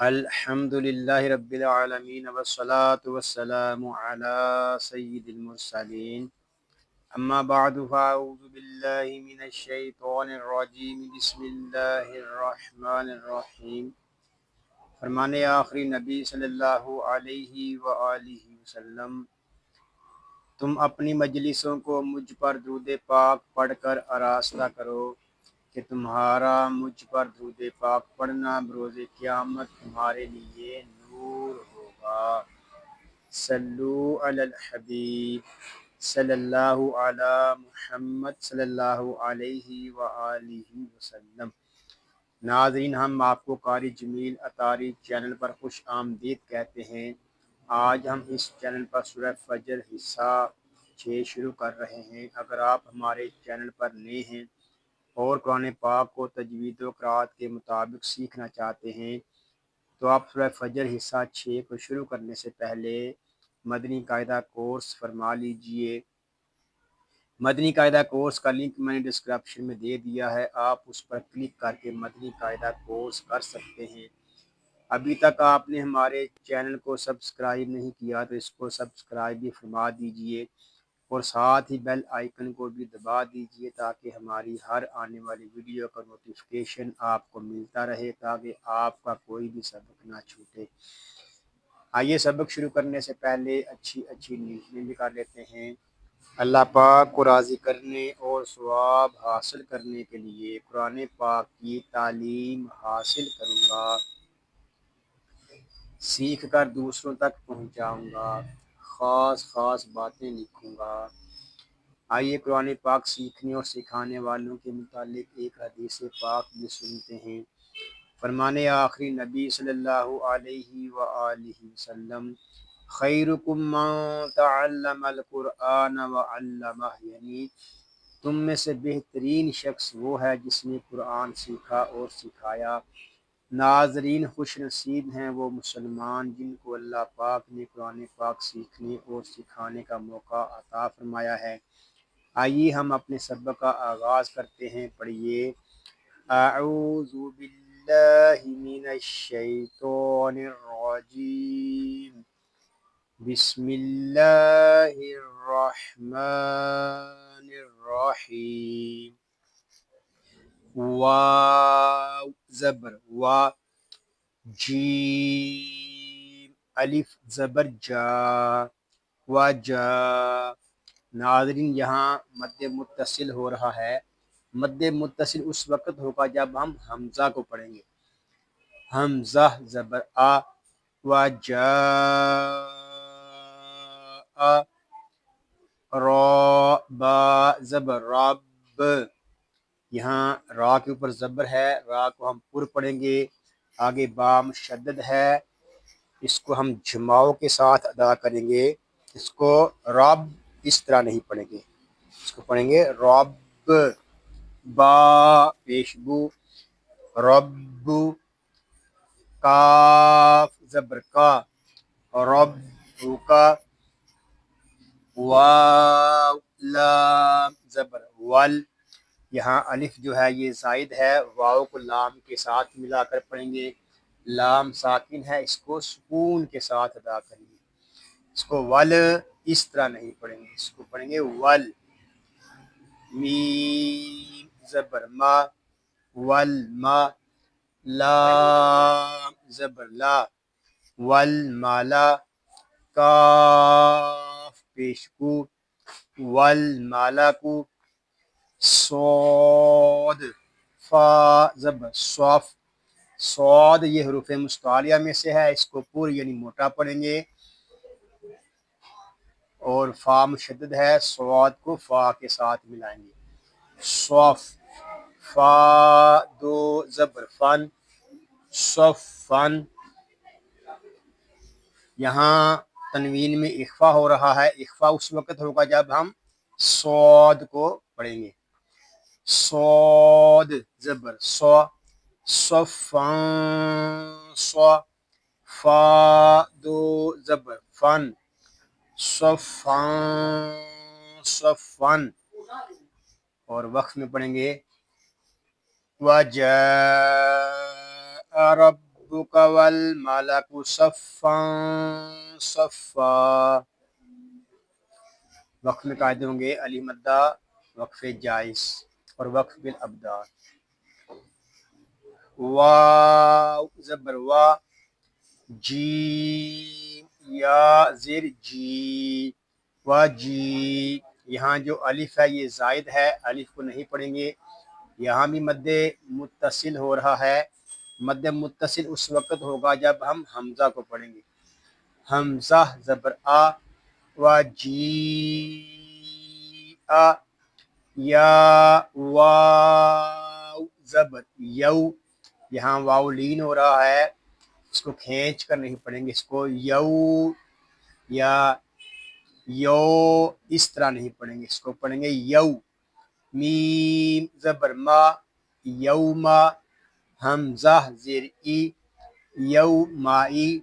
الحمد للہ رب العالمین والصلاة والسلام علی سید المرسلین اما بعد فاعوذ باللہ من الشیطان الرجیم بسم اللہ الرحمن الرحیم۔ فرمان آخری نبی صلی اللہ علیہ وآلہ وسلم، تم اپنی مجلسوں کو مجھ پر درود پاک پڑھ کر آراستہ کرو کہ تمہارا مجھ پر درود پاک پڑھنا بروز قیامت تمہارے لیے نور ہوگا۔ صلو علی الحبیب صلی اللہ علی محمد صلی اللہ علیہ وآلہ وسلم۔ ناظرین، ہم آپ کو قاری جمیل اطاری چینل پر خوش آمدید کہتے ہیں۔ آج ہم اس چینل پر سورہ فجر حصہ 6 شروع کر رہے ہیں۔ اگر آپ ہمارے چینل پر نئے ہیں اور قرآن پاک کو تجوید و قرأت کے مطابق سیکھنا چاہتے ہیں تو آپ سورہ فجر حصہ 6 کو شروع کرنے سے پہلے مدنی قاعدہ کورس فرما لیجئے۔ مدنی قاعدہ کورس کا لنک میں نے ڈسکرپشن میں دے دیا ہے، آپ اس پر کلک کر کے مدنی قاعدہ کورس کر سکتے ہیں۔ ابھی تک آپ نے ہمارے چینل کو سبسکرائب نہیں کیا تو اس کو سبسکرائب بھی فرما دیجئے اور ساتھ ہی بیل آئیکن کو بھی دبا دیجئے تاکہ ہماری ہر آنے والی ویڈیو کا نوٹیفیکیشن آپ کو ملتا رہے، تاکہ آپ کا کوئی بھی سبق نہ چھوٹے۔ آئیے سبق شروع کرنے سے پہلے اچھی نیتیں بھی کر لیتے ہیں۔ اللہ پاک کو راضی کرنے اور ثواب حاصل کرنے کے لیے قرآن پاک کی تعلیم حاصل کروں گا، سیکھ کر دوسروں تک پہنچاؤں گا، خاص باتیں لکھوں گا۔ آئیے قرآن پاک سیکھنے اور سکھانے والوں کے متعلق ایک حدیث پاک بھی سنتے ہیں۔ فرمان آخری نبی صلی اللہ علیہ وآلہ وسلم، خیرکم من تعلم القرآن وعلمہ، یعنی تم میں سے بہترین شخص وہ ہے جس نے قرآن سیکھا اور سکھایا۔ ناظرین، خوش نصیب ہیں وہ مسلمان جن کو اللہ پاک نے قرآن پاک سیکھنے اور سکھانے کا موقع عطا فرمایا ہے۔ آئیے ہم اپنے سبق کا آغاز کرتے ہیں۔ پڑھیے، اعوذ باللہ من الشیطان الرجیم، بسم اللہ الرحمن الرحیم۔ واو زبر وا، جیم الف زبر جا، وجا۔ ناظرین، یہاں مد متصل ہو رہا ہے۔ مد متصل اس وقت ہوگا جب ہم حمزہ کو پڑھیں گے۔ حمزہ زبر آ، وجا، را با زبر رب، یہاں را کے اوپر زبر ہے، را کو ہم پر پڑھیں گے۔ آگے با مشدد ہے، اس کو ہم جماؤ کے ساتھ ادا کریں گے۔ اس کو رب اس طرح نہیں پڑھیں گے، اس کو پڑھیں گے رب، با پیشبو، رب، کاف زبر کا، رب کا، واو لام زبر ول، یہاں الف جو ہے یہ زائد ہے، واو کو لام کے ساتھ ملا کر پڑھیں گے۔ لام ساکن ہے، اس کو سکون کے ساتھ ادا کریں گے۔ اس کو ول اس طرح نہیں پڑھیں گے، اس کو پڑھیں گے ول۔ میم زبر ما، ول ما، لام زبر لا، ول مالا، کاف پیشکو، ول مالا کو، صاد فا زبر صوف، صاد یہ حروف مستعلیہ میں سے ہے، اس کو پور یعنی موٹا پڑھیں گے، اور فا مشدد ہے، صاد کو فا کے ساتھ ملائیں گے، صوف، فا دو زبر فن، صفن۔ یہاں تنوین میں اخفا ہو رہا ہے، اخفا اس وقت ہوگا جب ہم صاد کو پڑھیں گے۔ صاد زبر سو، صفن سو، فا دو زبر فن، صفن صفن۔ اور وقف میں پڑھیں گے وجاء ربک ربک والملک صفا صفا. وقف میں قاعدے ہوں گے علی مدہ، وقف جائز اور وقف بالابدال. واو زبر وا، جی یا زیر جی وا جی. یہاں جو الف ہے یہ زائد ہے، الف کو نہیں پڑھیں گے. یہاں بھی مد متصل ہو رہا ہے. مد متصل اس وقت ہوگا جب ہم حمزہ کو پڑھیں گے. حمزہ زبر آ و جی آ. یا واو زبر یو، یہاں واو لین ہو رہا ہے، اس کو کھینچ کر نہیں پڑھیں گے. اس کو یو یا یو اس طرح نہیں پڑھیں گے، اس کو پڑھیں گے یو. میم زبر ما یوما. حمزہ زیر ای یومائی.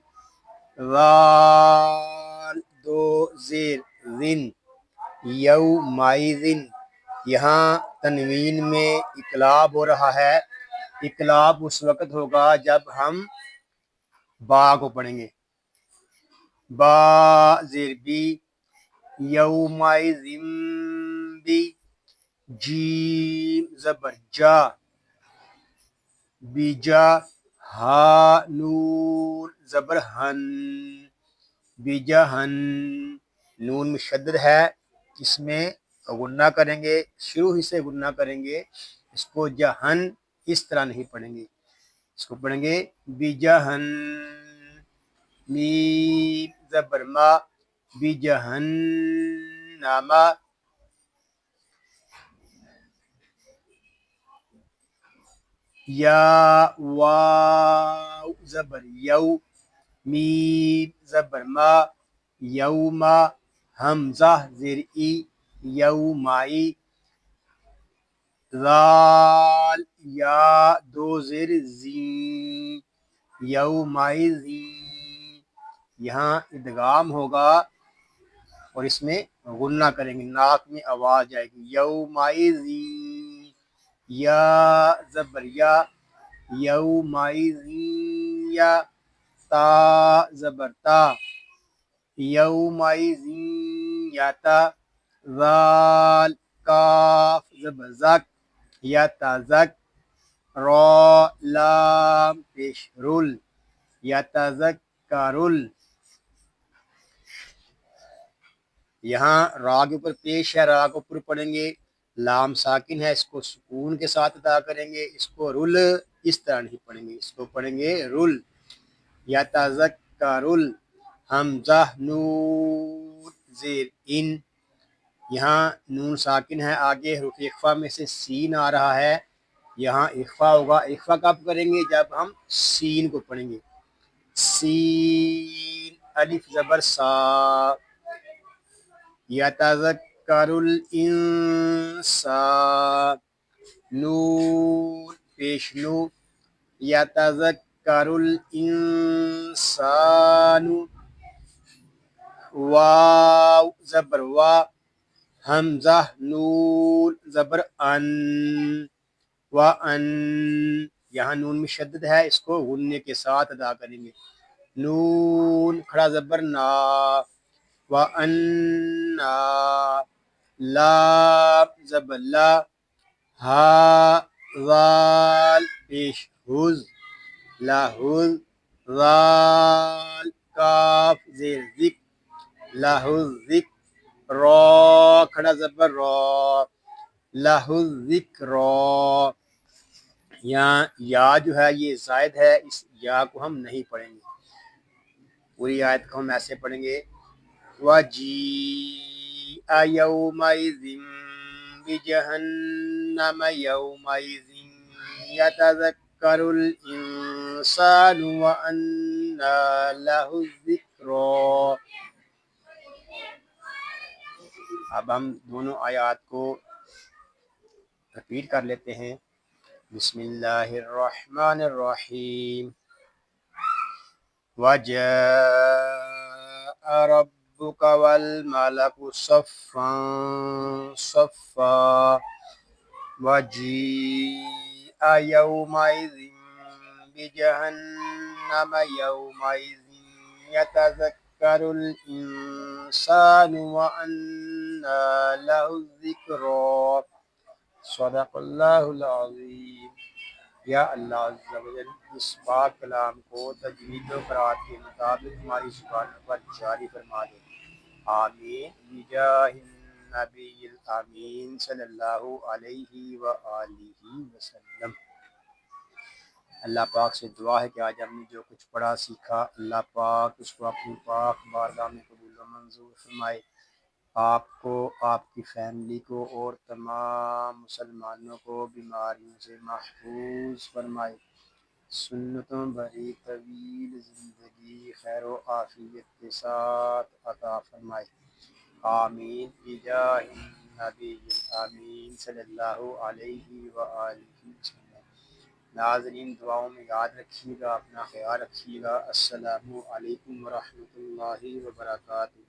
ذال دو زیر ذن یومائذن. یہاں تنوین میں اقلاب ہو رہا ہے. اقلاب اس وقت ہوگا جب ہم با کو پڑھیں گے. با زیر بی یومئذ بی. جیم زبر جا بیجا. ہا نون زبر ہن بیجا ہن. نون مشدد ہے، اس میں غنہ کریں گے، شروع ہی سے غنہ کریں گے. اس کو جہن اس طرح نہیں پڑھیں گے، اس کو پڑھیں گے بیجہن. میم زبر ما بیجہنم. یا واو زبر یو میم زبر ما یوما. حمزہ زیر ای یومائی. ذال یا دو زیر زین یومئذین. یہاں ادغام ہوگا اور اس میں غنہ کریں گے، ناک میں آواز جائے گی. یومئذین. یا زبر یا یومئذین یا. تا زبر تا یومئذین یا تا. ذال کاف زبر زک یا تزک. را لام پیش رول یا تذکرل. یہاں را کے اوپر پیش ہے، را کو اوپر پڑھیں گے. لام ساکن ہے، اس کو سکون کے ساتھ ادا کریں گے. اس کو رول اس طرح نہیں پڑھیں گے، اس کو پڑھیں گے رول یا تذکرل. حمزہ نون زیر ان. یہاں نون ساکن ہے، آگے حروف اخفا میں سے سین آ رہا ہے. یہاں اخفا ہوگا. اخفا کب کریں گے؟ جب ہم سین کو پڑھیں گے. سین الف زبر سا یتذکر الانسان. نون پیش نو یتذکر الانسان. واو زبر وا حمزہ نون زبر ان وان. یہاں نون میں شدت ہے، اس کو غننے کے ساتھ ادا کریں گے. نون کھڑا زبر نا وَأَنَّا. لام زبر لا ہا ذال پیش حز لہز. ذال کاف زیر ذک لہز ذک. را کھڑا زبر را لہز ذک را. یہاں یا جو ہے یہ زائد ہے، اس یا کو ہم نہیں پڑھیں گے. پوری آیت کو ہم ایسے پڑھیں گے وَجِيءَ يَوْمَئِذٍ بِجَهَنَّمَ يَوْمَئِذٍ يَتَذَكَّرُ الْإِنسَانُ وَأَنَّى لَهُ الذِّكْرَى. اب ہم دونوں آیات کو رپیٹ کر لیتے ہیں. بسم اللہ الرحمن الرحیم. وَجَاءَ رَبُّكَ وَالْمَلَكُ صَفًّا صَفًّا. وَجِيءَ يَوْمَئِذٍ بِجَهَنَّمَ جہنم یومئذ یتذکر الانسان وانى له الذکریٰ صدق اللہ العظیم۔ یا اللہ عز و جل اس پاک کلام کو تجوید و قرأت کے مطابق ہماری زبانوں پر جاری فرما دے، آمین بجاہ النبی الامین صلی اللہ علیہ وآلہ وسلم۔ اللہ پاک سے دعا ہے کہ آج ہم نے جو کچھ پڑھا سیکھا، اللہ پاک اس کو اپنی پاک بارگاہ میں قبول و منظور فرمائے، آپ کو، آپ کی فیملی کو اور تمام مسلمانوں کو بیماریوں سے محفوظ فرمائے، سنتوں بھری طویل زندگی خیر و عافیت کے ساتھ عطا فرمائے، آمین بجاہ النبی آمین صلی اللہ علیہ وآلہ وسلم۔ ناظرین دعاؤں میں یاد رکھیے گا، اپنا خیال رکھیے گا۔ السلام علیکم ورحمۃ اللہ وبرکاتہ۔